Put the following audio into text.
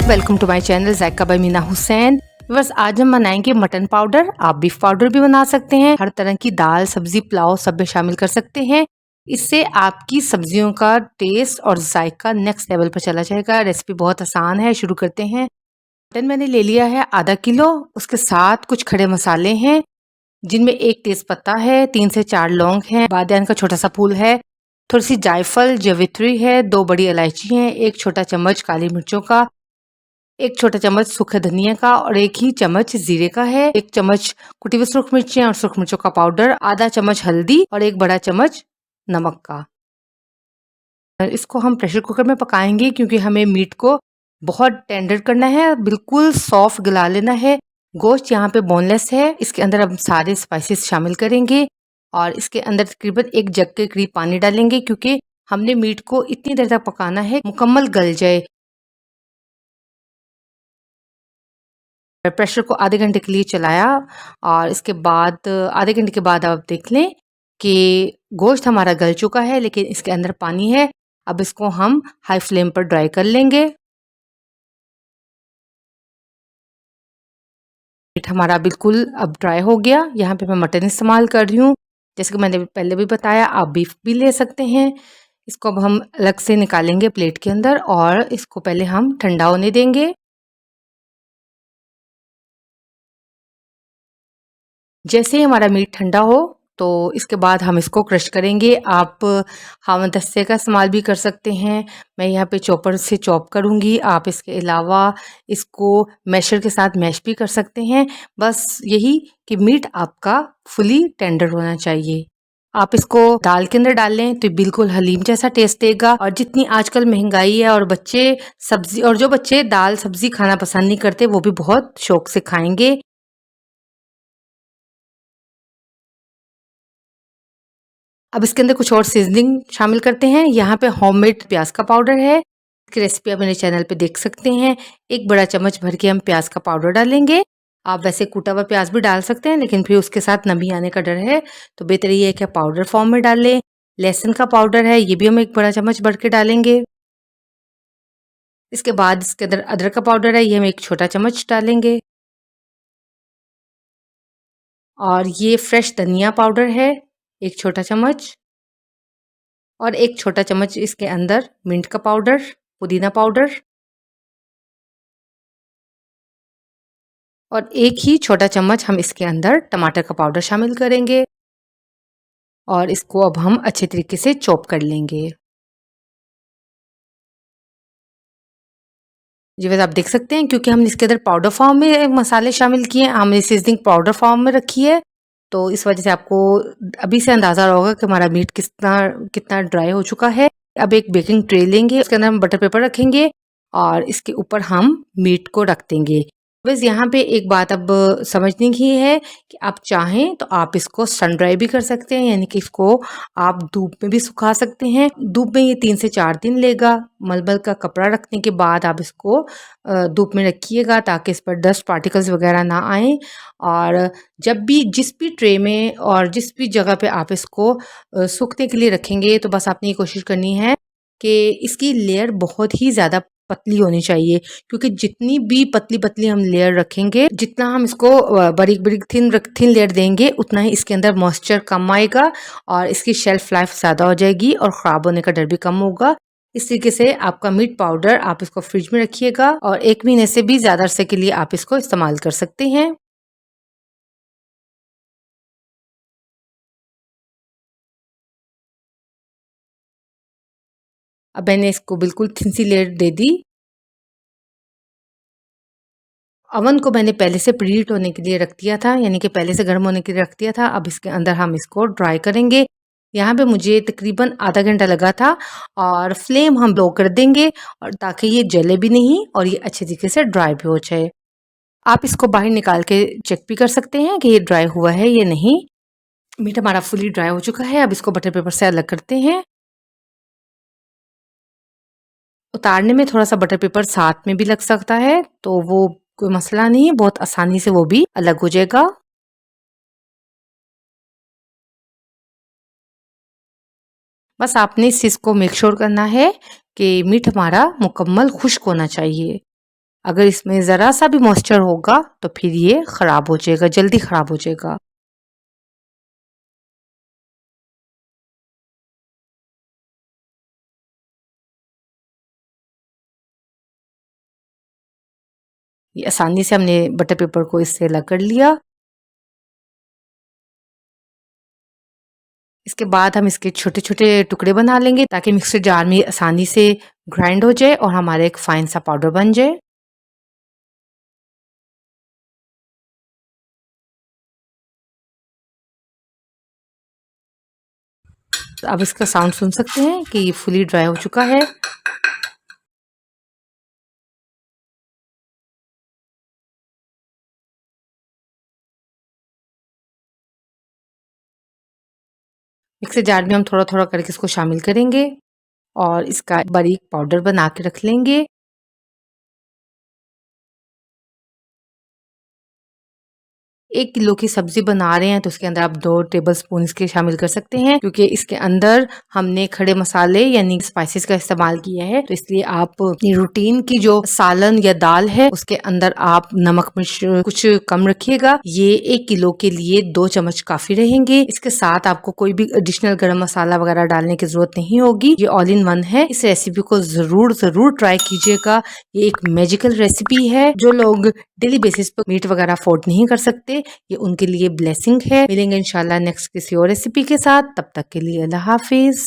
Welcome to my channel Zaika by Meena Hussain. बस आज हम बनाएंगे मटन पाउडर। आप बीफ पाउडर भी बना सकते हैं। हर तरह की दाल, सब्जी, पुलाव सब में शामिल कर सकते हैं। इससे आपकी सब्जियों का टेस्ट और जायका नेक्स्ट लेवल पर चला जाएगा। रेसिपी बहुत आसान है, शुरू करते हैं। मटन मैंने ले लिया है आधा किलो। उसके साथ कुछ खड़े मसाले हैं जिनमें एक तेज पत्ता है, 3 से 4 लौंग है, बादियान का छोटा सा फूल है, थोड़ी सी जायफल, जवित्री है, 2 बड़ी इलायची है, 1 छोटा चम्मच काली मिर्चों का, 1 छोटा चम्मच सूखे धनिया का और 1 ही चम्मच जीरे का है, 1 चम्मच कुटी हुई सूरख मिर्चें और सूरख मिर्चों का पाउडर, आधा चम्मच हल्दी और 1 बड़ा चम्मच नमक का। इसको हम प्रेशर कुकर में पकाएंगे क्योंकि हमें मीट को बहुत टेंडर करना है, बिल्कुल सॉफ्ट गला लेना है। गोश्त यहाँ पे बोनलेस है। इसके अंदर हम सारे स्पाइसेस शामिल करेंगे और इसके अंदर तकरीबन 1 जग के करीब पानी डालेंगे क्योंकि हमने मीट को इतनी देर तक पकाना है मुकम्मल गल जाए। प्रेशर को आधे घंटे के लिए चलाया और इसके बाद आधे घंटे के बाद आप देख लें कि गोश्त हमारा गल चुका है, लेकिन इसके अंदर पानी है। अब इसको हम हाई फ्लेम पर ड्राई कर लेंगे। मीट हमारा बिल्कुल अब ड्राई हो गया। यहाँ पे मैं मटन इस्तेमाल कर रही हूँ। जैसे कि मैंने पहले भी बताया, आप बीफ भी ले सकते हैं। इसको अब हम अलग से निकालेंगे प्लेट के अंदर और इसको पहले हम ठंडा होने देंगे। जैसे ही हमारा मीट ठंडा हो तो इसके बाद हम इसको क्रश करेंगे। आप हमदस्ते का इस्तेमाल भी कर सकते हैं। मैं यहाँ पे चॉपर से चॉप करूँगी। आप इसके अलावा इसको मैशर के साथ मैश भी कर सकते हैं। बस यही कि मीट आपका फुली टेंडर होना चाहिए। आप इसको दाल के अंदर डाल लें तो बिल्कुल हलीम जैसा टेस्ट देगा। और जितनी आजकल महंगाई है और बच्चे सब्जी और जो बच्चे दाल सब्जी खाना पसंद नहीं करते वो भी बहुत शौक से खाएंगे। अब इसके अंदर कुछ और सीजनिंग शामिल करते हैं। यहाँ पे होममेड प्याज का पाउडर है। इसकी रेसिपी आप मेरे चैनल पे देख सकते हैं। 1 बड़ा चम्मच भर के हम प्याज का पाउडर डालेंगे। आप वैसे कूटा हुआ प्याज भी डाल सकते हैं, लेकिन फिर उसके साथ नमी आने का डर है तो बेहतर ये है कि पाउडर फॉर्म में डाल लें। लहसुन का पाउडर है, ये भी हम 1 बड़ा चम्मच भर के डालेंगे। इसके बाद इसके अंदर अदरक का पाउडर है, ये हम 1 छोटा चम्मच डालेंगे। और ये फ्रेश धनिया पाउडर है, 1 छोटा चम्मच। और 1 छोटा चम्मच इसके अंदर मिंट का पाउडर, पुदीना पाउडर और 1 ही छोटा चम्मच हम इसके अंदर टमाटर का पाउडर शामिल करेंगे और इसको अब हम अच्छे तरीके से चॉप कर लेंगे। जी बस आप देख सकते हैं, क्योंकि हमने इसके अंदर पाउडर फॉर्म में मसाले शामिल किए हैं, हमने सीजनिंग पाउडर फॉर्म में रखी है, तो इस वजह से आपको अभी से अंदाज़ा होगा कि हमारा मीट कितना कितना ड्राई हो चुका है। अब एक बेकिंग ट्रे लेंगे, उसके अंदर हम बटर पेपर रखेंगे और इसके ऊपर हम मीट को रख देंगे। बस यहाँ पे एक बात अब समझने की है कि आप चाहें तो आप इसको सन ड्राई भी कर सकते हैं, यानी कि इसको आप धूप में भी सुखा सकते हैं। धूप में ये 3 से 4 दिन लेगा। मलमल का कपड़ा रखने के बाद आप इसको धूप में रखिएगा ताकि इस पर डस्ट पार्टिकल्स वगैरह ना आए। और जब भी जिस भी ट्रे में और जिस भी जगह पे आप इसको सूखने के लिए रखेंगे, तो बस आपने ये कोशिश करनी है कि इसकी लेयर बहुत ही ज़्यादा पतली होनी चाहिए, क्योंकि जितनी भी पतली-पतली हम लेयर रखेंगे, जितना हम इसको बारीक-बारीक थिन लेयर देंगे, उतना ही इसके अंदर मॉइस्चर कम आएगा और इसकी शेल्फ लाइफ ज़्यादा हो जाएगी और ख़राब होने का डर भी कम होगा। इस तरीके से आपका मीट पाउडर आप इसको फ्रिज में रखिएगा और 1 महीने से भी ज़्यादा अरसे के लिए आप इसको इस्तेमाल कर सकते हैं। अब मैंने इसको बिल्कुल थिन सी लेयर दे दी। अवन को मैंने पहले से प्रीहीट होने के लिए रख दिया था, यानी कि पहले से गर्म होने के लिए रख दिया था। अब इसके अंदर हम इसको ड्राई करेंगे। यहाँ पे मुझे तकरीबन आधा घंटा लगा था और फ्लेम हम लो कर देंगे और ताकि ये जले भी नहीं और ये अच्छे तरीके से ड्राई भी हो जाए। आप इसको बाहर निकाल के चेक भी कर सकते हैं कि ये ड्राई हुआ है या नहीं। मीट हमारा फुली ड्राई हो चुका है। अब इसको बटर पेपर से अलग करते हैं। उतारने में थोड़ा सा बटर पेपर साथ में भी लग सकता है, तो वो कोई मसला नहीं है, बहुत आसानी से वो भी अलग हो जाएगा। बस आपने इस चीज़ को मेक श्योर करना है कि मीट हमारा मुकम्मल खुश्क होना चाहिए। अगर इसमें ज़रा सा भी मॉइस्चर होगा तो फिर ये ख़राब हो जाएगा, जल्दी ख़राब हो जाएगा। ये आसानी से हमने बटर पेपर को इससे अलग कर लिया। इसके बाद हम इसके छोटे-छोटे टुकड़े बना लेंगे ताकि मिक्सर जार में आसानी से ग्राइंड हो जाए और हमारा एक फाइन सा पाउडर बन जाए। तो अब इसका साउंड सुन सकते हैं कि ये फुली ड्राई हो चुका है। मिक्सर जार में हम थोड़ा-थोड़ा करके इसको शामिल करेंगे और इसका बारीक पाउडर बना के रख लेंगे। 1 किलो की सब्ज़ी बना रहे हैं तो उसके अंदर आप 2 टेबलस्पून इसके शामिल कर सकते हैं क्योंकि इसके अंदर हमने खड़े मसाले यानी स्पाइसेस का इस्तेमाल किया है, तो इसलिए आप अपनी रूटीन की जो सालन या दाल है उसके अंदर आप नमक मिर्च कुछ कम रखिएगा। ये 1 किलो के लिए 2 चम्मच काफ़ी रहेंगे। इसके साथ आपको कोई भी एडिशनल गरम मसाला वगैरह डालने की ज़रूरत नहीं होगी। ये ऑल इन वन है। इस रेसिपी को ज़रूर ट्राई कीजिएगा। ये एक मैजिकल रेसिपी है। जो लोग डेली बेसिस पर मीट वगैरह अफोर्ड नहीं कर सकते, ये उनके लिए ब्लेसिंग है। मिलेंगे इंशाल्लाह नेक्स्ट किसी और रेसिपी के साथ। तब तक के लिए अल्लाह हाफिज।